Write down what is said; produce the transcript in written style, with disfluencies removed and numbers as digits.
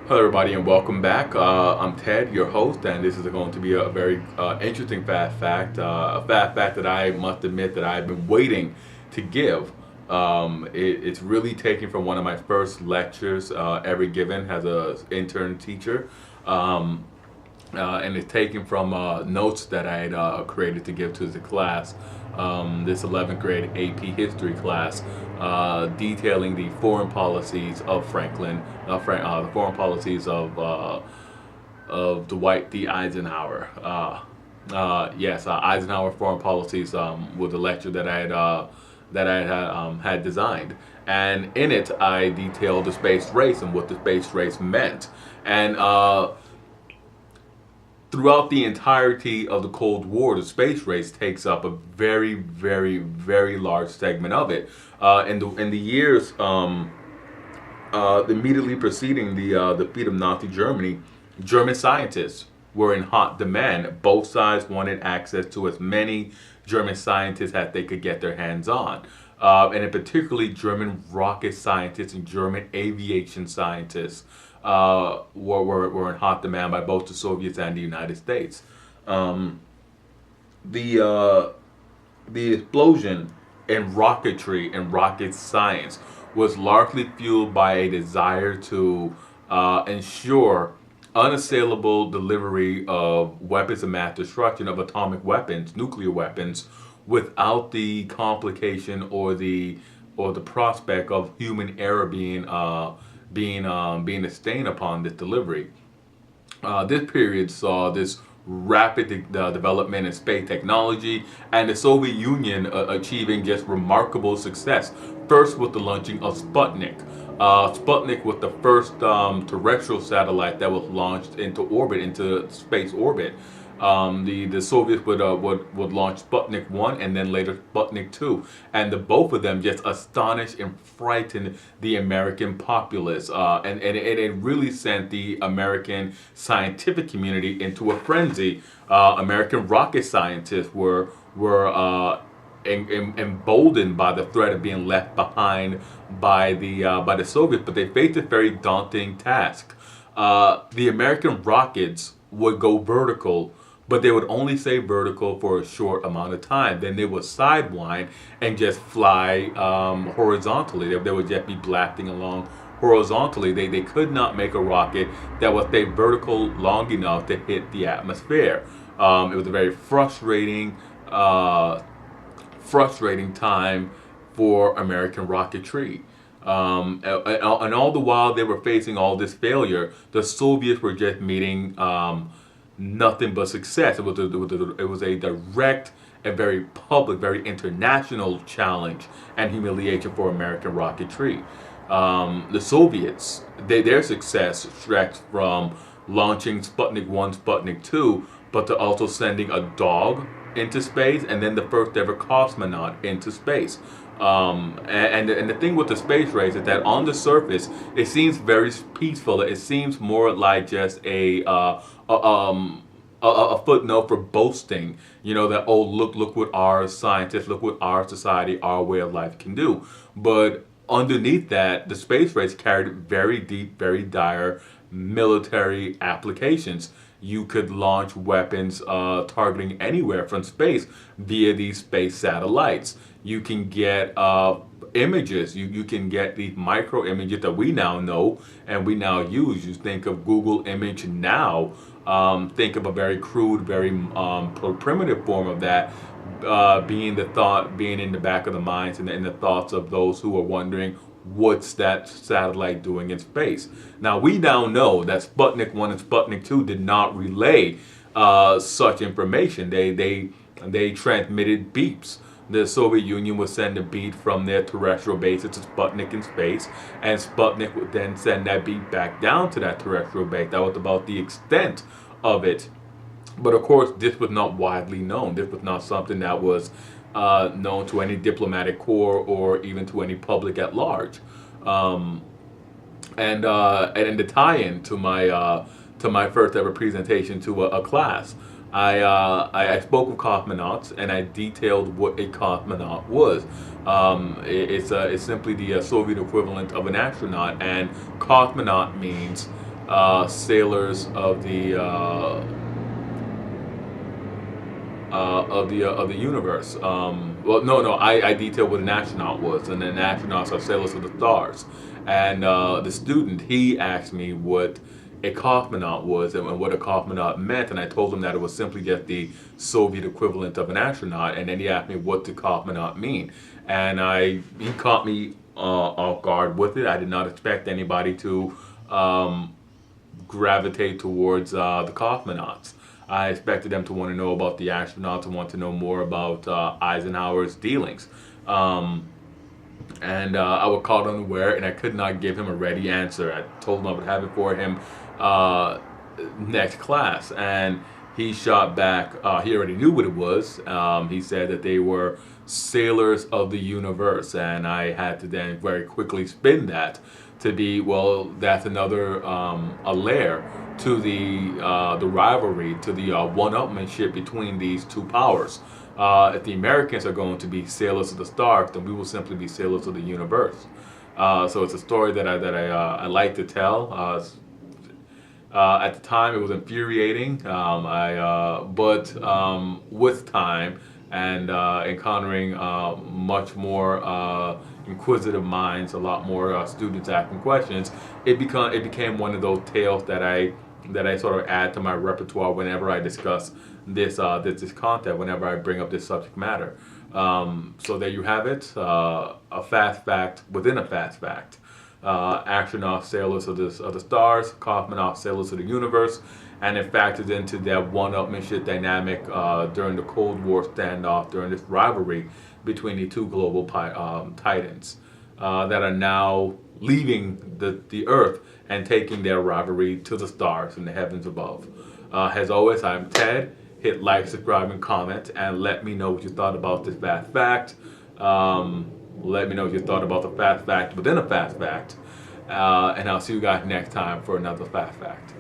Hello, everybody, and welcome back. I'm Ted, your host, and this is going to be a very interesting fast fact. A fast fact that I must admit that I've been waiting to give. It's really taken from one of my first lectures ever given as a intern teacher. Um, and it's taken from notes that I had created to give to the class, this 11th grade AP history class, detailing the foreign policies of Franklin, the foreign policies of Dwight D. Eisenhower. Yes, Eisenhower foreign policies was a lecture that I had designed, and in it I detailed the space race and what the space race meant, and throughout the entirety of the Cold War, the space race takes up a very, very, very large segment of it. In the years immediately preceding the defeat of Nazi Germany, German scientists were in hot demand. Both sides wanted access to as many German scientists as they could get their hands on. And in particularly German rocket scientists and German aviation scientists were in hot demand by both the Soviets and the United States. Um, the uh, the explosion in rocketry and rocket science was largely fueled by a desire to ensure unassailable delivery of weapons of mass destruction, of atomic weapons, nuclear weapons, without the complication or the prospect of human error being a stain upon this delivery. This period saw this rapid development in space technology and the Soviet Union achieving just remarkable success. First, with the launching of Sputnik. Sputnik was the first terrestrial satellite that was launched into orbit, into space orbit. The Soviets would launch Sputnik 1 and then later Sputnik 2. And the both of them just astonished and frightened the American populace. And it really sent the American scientific community into a frenzy. American rocket scientists were emboldened by the threat of being left behind by the Soviets, but they faced a very daunting task. The American rockets would go vertical, but they would only stay vertical for a short amount of time. Then they would sidewind and just fly horizontally. They would just be blasting along horizontally. They could not make a rocket that would stay vertical long enough to hit the atmosphere. It was a very frustrating time for American rocketry. And all the while they were facing all this failure, the Soviets were just meeting nothing but success. It was a direct and very public, very international challenge and humiliation for American rocketry. The Soviets, their success stretched from launching Sputnik 1, Sputnik 2, but to also sending a dog into space and then the first ever cosmonaut into space. And the thing with the space race is that on the surface it seems very peaceful. It seems more like just a footnote for boasting. You know that, oh, look what our scientists, look what our society, our way of life can do. But underneath that, the space race carried very deep, very dire military applications. You could launch weapons targeting anywhere from space via these space satellites. You can get images. You can get these micro images that we now know and we now use. You think of Google Image now. Think of a very crude, very primitive form of that being in the back of the minds and in the thoughts of those who are wondering what's that satellite doing in space. Now we now know that Sputnik 1 and Sputnik 2 did not relay such information. They transmitted beeps. The Soviet Union would send a beat from their terrestrial bases to Sputnik in space, and Sputnik would then send that beat back down to that terrestrial base. That was about the extent of it. But of course, this was not widely known. This was not something that was known to any diplomatic corps or even to any public at large. Um, and in the tie-in to my first ever presentation to a class, I spoke with cosmonauts and I detailed what a cosmonaut was. It's simply the Soviet equivalent of an astronaut, and cosmonaut means sailors of the universe. Well, no, I detailed what an astronaut was, and then astronauts are sailors of the stars. And the student, he asked me what a cosmonaut was and what a cosmonaut meant, and I told him that it was simply just the Soviet equivalent of an astronaut. And then he asked me what did cosmonaut mean, and he caught me off guard with it. I did not expect anybody to gravitate towards the cosmonauts. I expected them to want to know about the astronauts and want to know more about Eisenhower's dealings. And I was caught unaware, and I could not give him a ready answer. I told him I would have it for him next class, and he shot back. He already knew what it was. He said that they were sailors of the universe, and I had to then very quickly spin that to be, well, that's another a layer to the rivalry, to the one-upmanship between these two powers. If the Americans are going to be sailors of the stars, then we will simply be sailors of the universe. So it's a story that I like to tell. At the time, it was infuriating, but with time and encountering much more inquisitive minds, a lot more students asking questions, it became one of those tales that I sort of add to my repertoire whenever I discuss this content, whenever I bring up this subject matter. So there you have it, a fast fact within a fast fact. Astronauts, sailors of the stars, cosmonauts, sailors of the universe, and it factors into that one-upmanship dynamic during the Cold War standoff, during this rivalry between the two global titans that are now leaving the Earth and taking their rivalry to the stars in the heavens above. As always, I'm Ted. Hit like, subscribe, and comment, and let me know what you thought about this fast fact. Let me know what you thought about the fast fact within a fast fact. And I'll see you guys next time for another fast fact.